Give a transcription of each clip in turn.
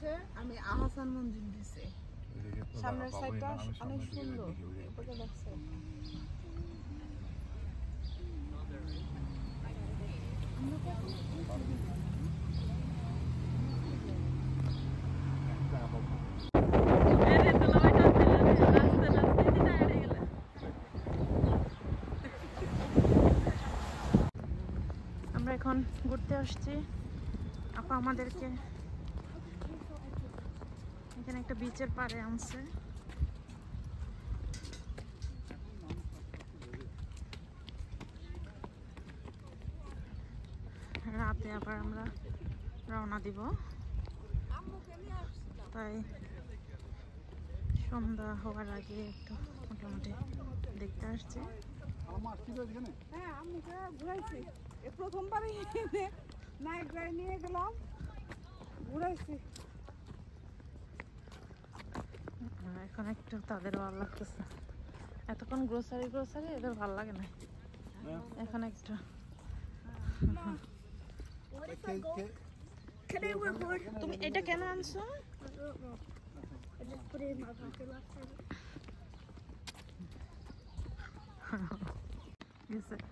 হচ্ছে আমি আহসান মঞ্জিল দিছি। সামনের সাইডটা অনেক সুন্দর, ওটা দেখছে। আমরা এখন ঘুরতে আসছি। আপা আমাদেরকে এখানে একটা বিচের পাড়ে আনছে। রাতে আবার আমরা রওনা দিব, তাই সন্ধ্যা হওয়ার আগে একটু মোটামুটি দেখতে আসছি। প্রথমবারই নাইট ড্রাইভ নিয়ে গেলাম, ঘুরাইছি। এখন একটু তাদের ভালো লাগতেছে। এতক্ষণ গ্রোসারি এদের ভালো লাগে না। এখন একটু তুমি এটা কেন আনছো?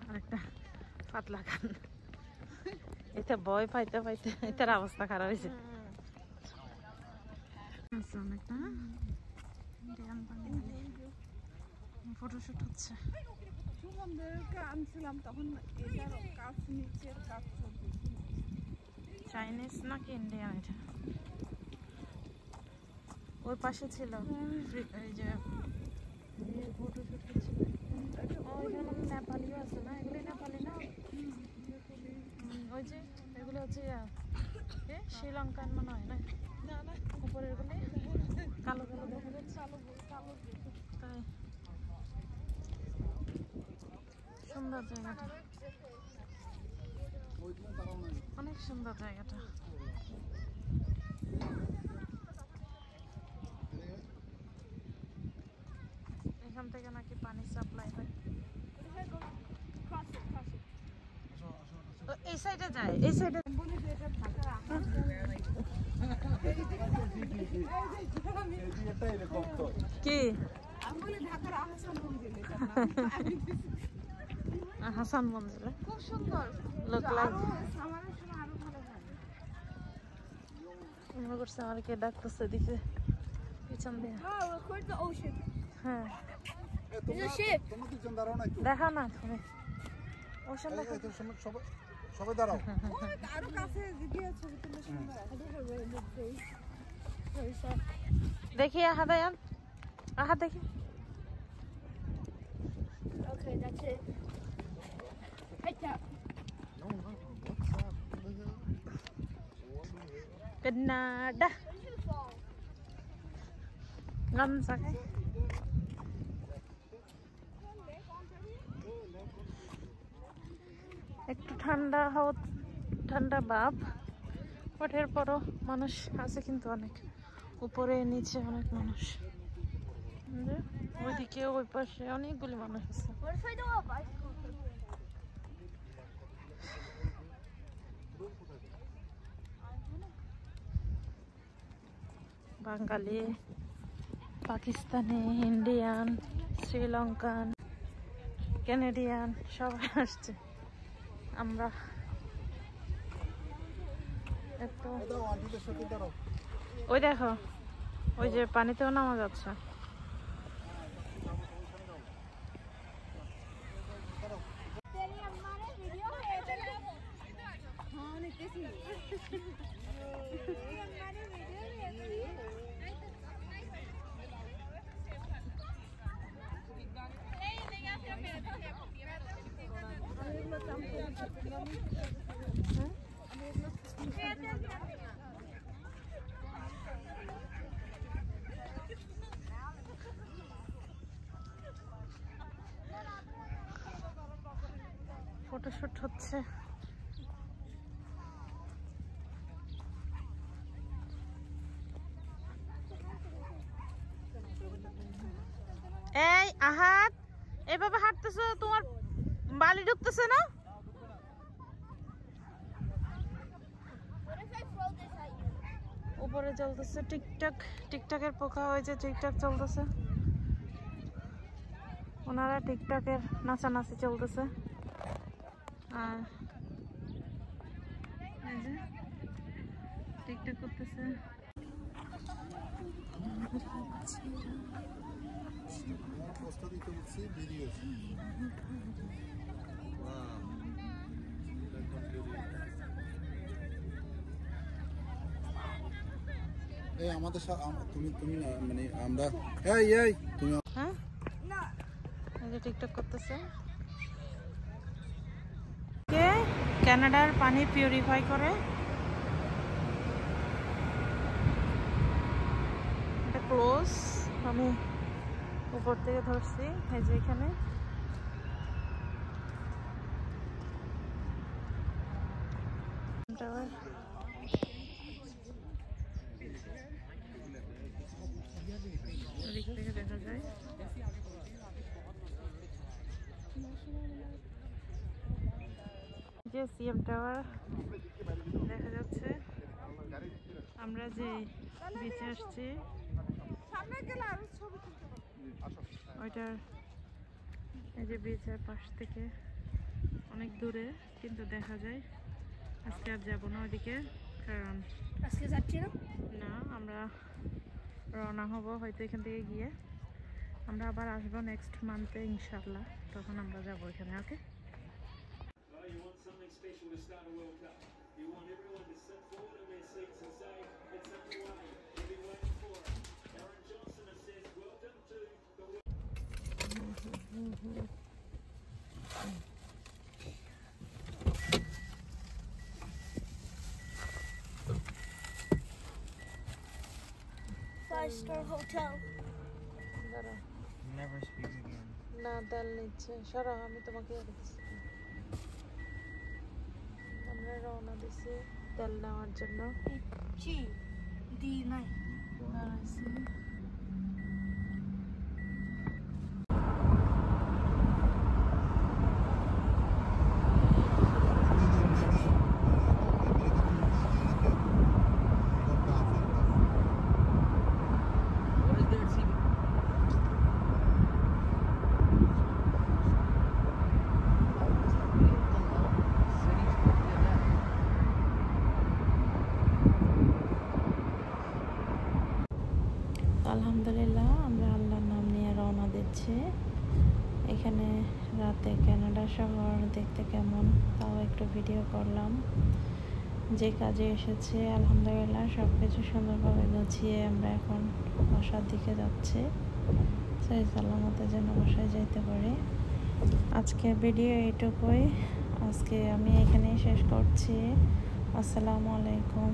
আরেকটা পাতলা খান, এটা ভয় পাইতে পাইতে এটার অবস্থা খারাপ হয়েছে। অনেকটা ফটোশুট হচ্ছে। আনছিলাম তখন চাইনিজ নাকি ইন্ডিয়ান? এটা ওই পাশে ছিল এই যে ফটোশুট হচ্ছিল। নেপালিও আছে না? এগুলো নেপালি না? ওই যে এগুলো হচ্ছে শ্রীলঙ্কান মনে হয় না? উপরের গুলি কালো কালো দেখা যাচ্ছে। তাই সুন্দর জায়গাটা, অনেক সুন্দর জায়গাটা। এখান থেকে নাকি পানি সাপ্লাই হয়। এই সাইডে যায়, এই সাইডে কি হাসান মঞ্জিলে খুব সুন্দর লোক মনে করছে আমাকে ডাকতেছে দিকে পিছন দিয়ে। হ্যাঁ দেখা না তুমি ওশান দেখা সবাই দাঁড়াও। আরো কাছে ভিডিও ছবি তুলে সুন্দর দেখি আহাদায়ান আহা দেখি। Okay, that's it. Right now. No. What's up? Canada. Ngâm sao cái? একটু ঠান্ডা হাওয়া, ঠান্ডা ভাব। ওঠের পরও মানুষ আছে কিন্তু অনেক, উপরে নিচে অনেক মানুষ। ওইদিকে ওই পাশে অনেকগুলি মানুষ আছে। বাঙালি, পাকিস্তানি, ইন্ডিয়ান, শ্রীলঙ্কান, কানাডিয়ান সবাই আসছে। আমরা একটু ওই দেখো ওই যে পানিতেও নামা যাচ্ছে। ফটোশুট হচ্ছে। এই আহাত এভাবে হাঁটতেছো, তোমার বালি ঢুকতেছে না? উপর উপরে চলতেছে টিকটকের পোকা হয়েছে, টিকটক চলতেছে, ওনারা টিকটকের নাচানাচি চলতেছে। আর এই যে টিকটক করতেছে। এই আমাদের তুমি না মানে আমরা এই তুমি হ্যাঁ এই যে টিকটক করতেছে। কে কানাডার পানি পিউরিফাই করে, এটা ক্লোজ, আমি উপর থেকে ধরছি। এই যে এখানে দিক থেকে দেখা যায়। যে সিএম টাওয়ার দেখা যাচ্ছে। আমরা যে বিচে আসছি ওইটার এই যে বিচের পাশ থেকে অনেক দূরে, কিন্তু দেখা যায়। আজকে আর যাবো না ওইদিকে, কারণ আজকে যাচ্ছি না, আমরা রওনা হব হয়তো এখান থেকে গিয়ে। আমরা আবার আসবো নেক্সট মান্থে ইনশাল্লাহ, তখন আমরা যাবো এখানে। ওকে, You want something special to start a World Cup. You want everyone to sit forward in their seats and say, it's underway. We've been waiting for it. Aaron Johnson has said, welcome to the World Five-star hotel. Never speak again. না তেল নিচ্ছে, সরো, আমি তোমাকে আমরা রওনা দিছি তেল নেওয়ার জন্য। D9. দাঁড়াইছি। What is there, TV? আলহামদুলিল্লাহ, আমরা আল্লাহর নাম নিয়ে রওনা দিচ্ছি। এখানে রাতে কানাডা শহর দেখতে কেমন তাও একটু ভিডিও করলাম। যে কাজে এসেছে আলহামদুলিল্লাহ সব কিছু সুন্দরভাবে গুছিয়ে আমরা এখন বাসার দিকে যাচ্ছি। সেই সালামতে যেন বাসায় যেতে পারি। আজকে ভিডিও এইটুকুই, আজকে আমি এখানেই শেষ করছি। আসসালামু আলাইকুম।